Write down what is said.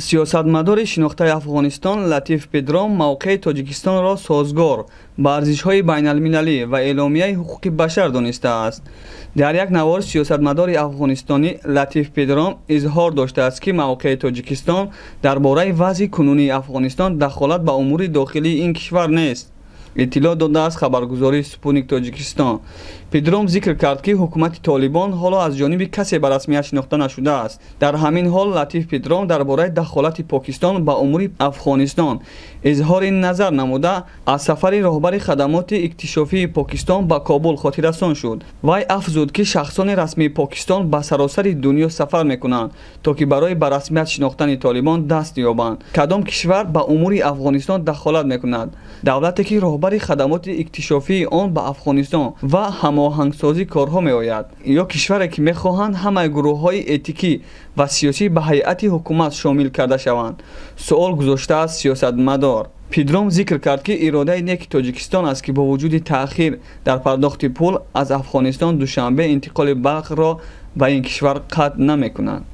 سیاستمدار شناخته افغانستان لطیف پدرام موقع تاجیکستان را سازگار با ارزش‌های بین‌المللی و اعلامیه حقوق بشر دانسته است. در یک نوار سیاستمدار افغانستانی لطیف پدرام اظهار داشته است که موقع تاجیکستان درباره وضع کنونی افغانستان دخالت به امور داخلی این کشور نیست. اطلاع داده است خبرگزاری سپوتنیک تاجیکستان. پدرام ذکر کرد که حکومت طالبان حالا از جانب کسی به رسمیت شناخته نشده است. در همین حال لطیف پدرام درباره دخالت پاکستان به امور افغانستان اظهار نظر نموده از سفر رهبر خدمات اکتشافی پاکستان به کابل خاطررسان شد. وی افزود که شخصان رسمی پاکستان به سراسر دنیا سفر میکنند تا که برای به رسمیت شناختن طالبان دست یابند. کدام کشور به امور افغانستان دخالت میکند؟ دولتی که رهبر خدمات اکتشافی آن به افغانستان و هماهنگسازی کارها می آید، یا کشوری که می خواهند همه گروه های اتیکی و سیاسی به هیئت حکومت شامل کرده شوند؟ سوال گذاشته است سیاستمدار. پدرام ذکر کرد که اراده نیک تاجیکستان است که با وجود تأخیر در پرداخت پول از افغانستان دوشنبه انتقال برق را به این کشور قطع نمی کنند.